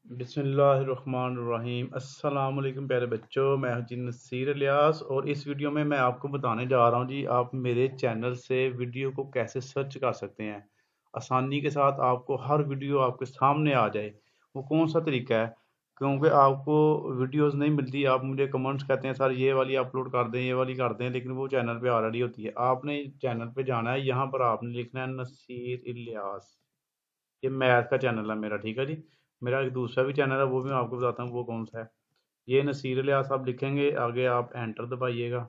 बिस्मिल्लाहिर्रहमानिर्रहीम। अस्सलाम वालेकुम प्यारे बच्चों, मैं हूं जी नसीर इलियास और इस वीडियो में मैं आपको बताने जा रहा हूं जी आप मेरे चैनल से वीडियो को कैसे सर्च कर सकते हैं आसानी के साथ। आपको हर वीडियो आपके सामने आ जाए। वो कौन सा तरीका है? क्योंकि आपको वीडियोस नहीं मिलती, आप मुझे कमेंट्स कहते हैं सर ये वाली अपलोड कर दें, ये वाली कर दें, लेकिन वो चैनल पे ऑलरेडी होती है। आपने चैनल पे जाना है, यहाँ पर आपने लिखना है नसीर इलियास। ये मैथ का चैनल है मेरा, ठीक है जी। मेरा एक दूसरा भी चैनल है, वो भी मैं आपको बताता हूँ वो कौन सा है। ये नसीर इलियास आप लिखेंगे, आगे आप एंटर दबाइएगा।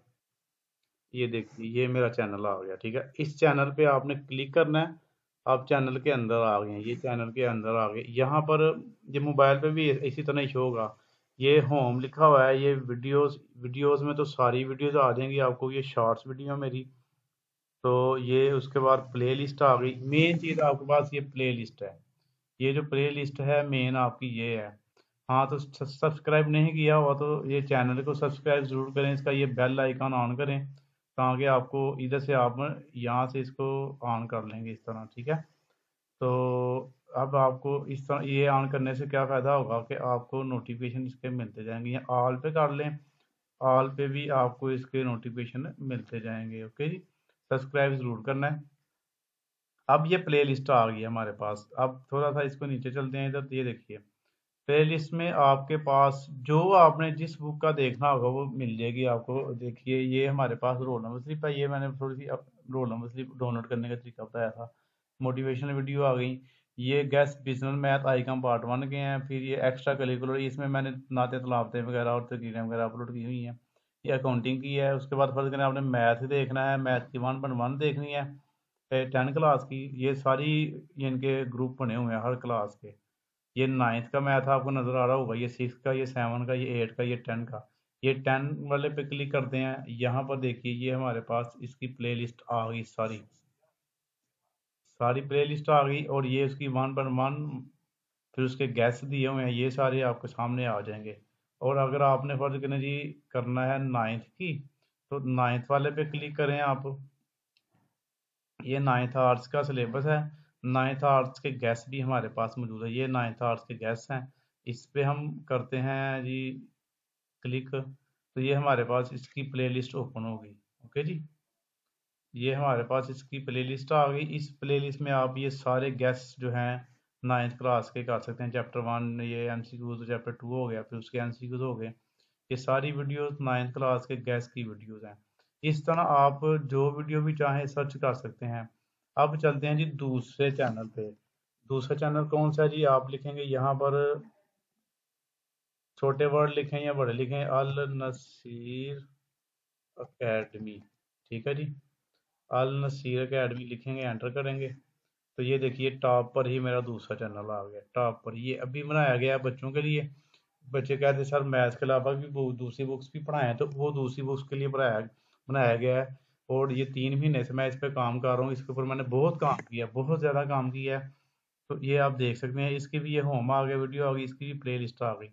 ये देखिए ये मेरा चैनल आ गया, ठीक है। इस चैनल पे आपने क्लिक करना है। आप चैनल के अंदर आ गए हैं, ये चैनल के अंदर आ गए। यहाँ पर ये मोबाइल पे भी इसी तरह ही होगा। ये होम लिखा हुआ है, ये वीडियोस वीडियोस में तो सारी वीडियोस आ जाएंगी आपको। ये शॉर्ट्स वीडियो मेरी, तो ये उसके बाद प्ले लिस्ट आ गई। मेन चीज़ आपके पास ये प्ले लिस्ट है। ये जो प्ले लिस्ट है मेन आपकी ये है। हाँ, तो सब्सक्राइब नहीं किया हुआ तो ये चैनल को सब्सक्राइब ज़रूर करें, इसका ये बेल आइकन ऑन करें ताकि आपको इधर से आप यहाँ से इसको ऑन कर लेंगे इस तरह, ठीक है। तो अब आपको इस तरह ये ऑन करने से क्या फ़ायदा होगा कि आपको नोटिफिकेशन इसके मिलते जाएंगे। या ऑल पे कर लें, ऑल पे भी आपको इसके नोटिफिकेशन मिलते जाएंगे। ओके जी, सब्सक्राइब ज़रूर करना है। अब ये प्ले लिस्ट आ गई है हमारे पास। अब थोड़ा सा इसको नीचे चलते हैं इधर, तो ये देखिए प्लेलिस्ट में आपके पास जो आपने जिस बुक का देखना होगा वो मिल जाएगी आपको। देखिए ये हमारे पास रोल नंबर स्लिप है, ये मैंने थोड़ी सी रोल नंबर स्लिप डाउनलोड करने का तरीका बताया था। मोटिवेशनल वीडियो आ गई। ये gas business math icon part 1 के हैं। फिर ये एक्स्ट्रा करिकुलर, इसमें मैंने नाते तलावते वगैरह और तकरीरें वगैरह अपलोड की हुई हैं। ये अकाउंटिंग की है। उसके बाद फर्ज करें आपने मैथ देखना है, मैथ की 1.1 देखनी है, 10 क्लास की। ये सारी ये इनके ग्रुप बने हुए हैं हर क्लास के। ये 9th का मैथ आपको नज़र आ रहा होगा, ये 6 का, ये 7 का, ये 8 का, ये 10 का। ये 10 वाले पे क्लिक करते हैं। यहाँ पर देखिए ये हमारे पास इसकी प्ले लिस्ट आ गई, सारी सारी प्ले लिस्ट आ गई। और ये उसकी 1.1, फिर उसके गैस दिए हुए हैं, ये सारे आपके सामने आ जाएंगे। और अगर आपने फर्ज करें जी करना है 9th की, तो 9th वाले पे क्लिक करें आप। ये 9th आर्ट्स का सिलेबस है। 9th आर्ट्स के गैस भी हमारे पास मौजूद है। ये 9th आर्ट्स के गैस हैं। इस पे हम करते हैं जी क्लिक, तो ये हमारे पास इसकी प्लेलिस्ट ओपन होगी। ओके जी, ये हमारे पास इसकी प्लेलिस्ट आ गई। इस प्लेलिस्ट में आप ये सारे गैस जो हैं 9th क्लास के कर सकते हैं। चैप्टर 1 ये एमसीक्यूज, चैप्टर 2 हो गया, फिर उसके एमसीक्यूज हो गए। ये सारी वीडियोस 9th क्लास के गैस की वीडियोस हैं। इस तरह आप जो वीडियो भी चाहें सर्च कर सकते हैं। अब चलते हैं जी दूसरे चैनल पे। दूसरा चैनल कौन सा है जी? आप लिखेंगे यहाँ पर, छोटे वर्ड लिखें या बड़े लिखें, अल नसीर अकेडमी, ठीक है जी। अल नसीर अकेडमी लिखेंगे, एंटर करेंगे, तो ये देखिए टॉप पर ही मेरा दूसरा चैनल आ गया। टॉप पर ये अभी बनाया गया है बच्चों के लिए। बच्चे कहते सर मैथ्स के अलावा भी दूसरी बुक्स भी पढ़ाएं, तो वो दूसरी बुक्स के लिए बनाया बनाया गया है। और ये 3 महीने से मैं इस पे काम कर रहा हूँ। इसके ऊपर मैंने बहुत काम किया, बहुत ज़्यादा काम किया है। तो ये आप देख सकते हैं, इसकी भी ये होम आ गया, वीडियो आ गई, इसकी भी प्ले लिस्ट आ गई।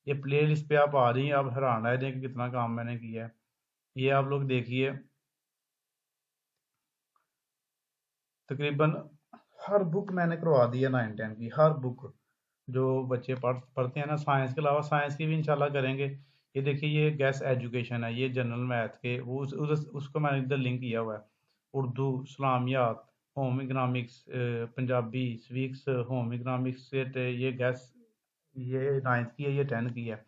ये प्ले लिस्ट पे आप आ रही हैं, आप हैरान रह जाएं कि कितना काम मैंने किया है। ये आप लोग देखिए, तकरीबन हर बुक मैंने करवा दी है 9 10 की, हर बुक जो बच्चे पढ़ते हैं ना। साइंस के अलावा साइंस की भी इंशाल्लाह करेंगे। ये देखिए ये गैस एजुकेशन है, ये जनरल मैथ के वो उसको मैंने इधर लिंक किया हुआ है। उर्दू, इस्लामियात, होम इकनॉमिक्स, पंजाबी, स्वीक्स, होम इकनॉमिक्स से ये गैस, ये 9th की है, ये 10 की है।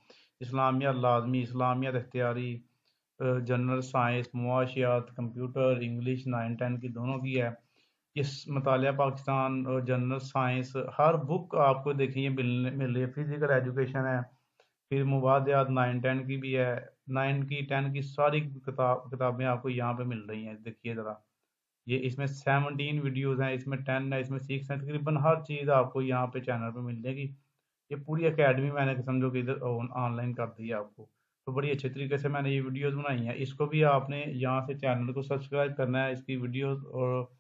इस्लामियात लाजमी, इस्लामियात इख्तियारी, जनरल साइंस, मुआशियात, कंप्यूटर, इंग्लिश 9 10 की दोनों की है। इस मतालिया पाकिस्तान और जनरल साइंस, हर बुक आपको देखिए मिल रही है। फिजिकल एजुकेशन है, फिर मुवादियात 9 10 की भी है। 9 की 10 की सारी किताबें आपको यहाँ पे मिल रही हैं। देखिए ज़रा, ये इसमें 17 वीडियोस हैं, इसमें 10 है, इसमें 6 है। तकरीबन हर चीज़ आपको यहाँ पे चैनल पे मिल जाएगी। ये पूरी एकेडमी मैंने समझो कि इधर ऑनलाइन कर दी है आपको। तो बड़ी अच्छे तरीके से मैंने ये वीडियोस बनाई हैं। इसको भी आपने यहाँ से चैनल को सब्सक्राइब करना है, इसकी वीडियोस, और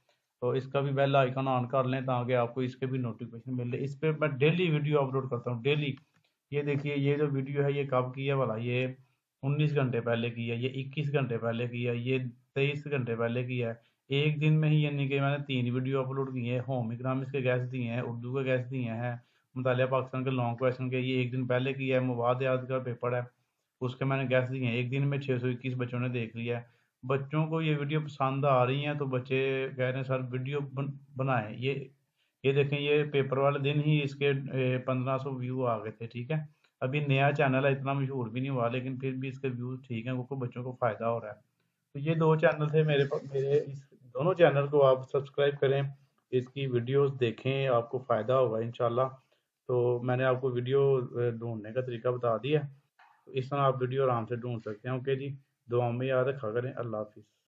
तो इसका भी बेल आइकन ऑन कर लें ताकि आपको इसके भी नोटिफिकेशन मिल रहे। इस पर मैं डेली वीडियो अपलोड करता हूँ, डेली। ये देखिए ये जो वीडियो है ये कब की है वाला, ये 19 घंटे पहले की है, ये 21 घंटे पहले की है, ये 23 घंटे पहले की है। एक दिन में ही यानी कि मैंने 3 वीडियो अपलोड किए हैं। होम इकोनॉमिक्स के गैस दिए हैं, उर्दू के गैस दिए हैं, मुतालिया पाकिस्तान के लॉन्ग क्वेश्चन के, ये एक दिन पहले किया है। मवाद याद का पेपर है, उसके मैंने गैस दिए हैं, एक दिन में 621 बच्चों ने देख लिया है। बच्चों को ये वीडियो पसंद आ रही हैं तो बच्चे कह रहे हैं सर वीडियो बनाएं। ये देखें, ये पेपर वाले दिन ही इसके 1500 व्यू आ गए थे। ठीक है, अभी नया चैनल है, इतना मशहूर भी नहीं हुआ, लेकिन फिर भी इसके व्यूज ठीक हैं क्योंकि बच्चों को फायदा हो रहा है। तो ये दो चैनल थे मेरे पास, मेरे इस दोनों चैनल को आप सब्सक्राइब करें, इसकी वीडियोस देखें, आपको फ़ायदा होगा इंशाल्लाह। तो मैंने आपको वीडियो ढूंढने का तरीका बता दिया, तो इस तरह आप वीडियो आराम से ढूंढ सकते हैं। ओके जी, दुआ में याद रखा करें। अल्लाह हाफिज़।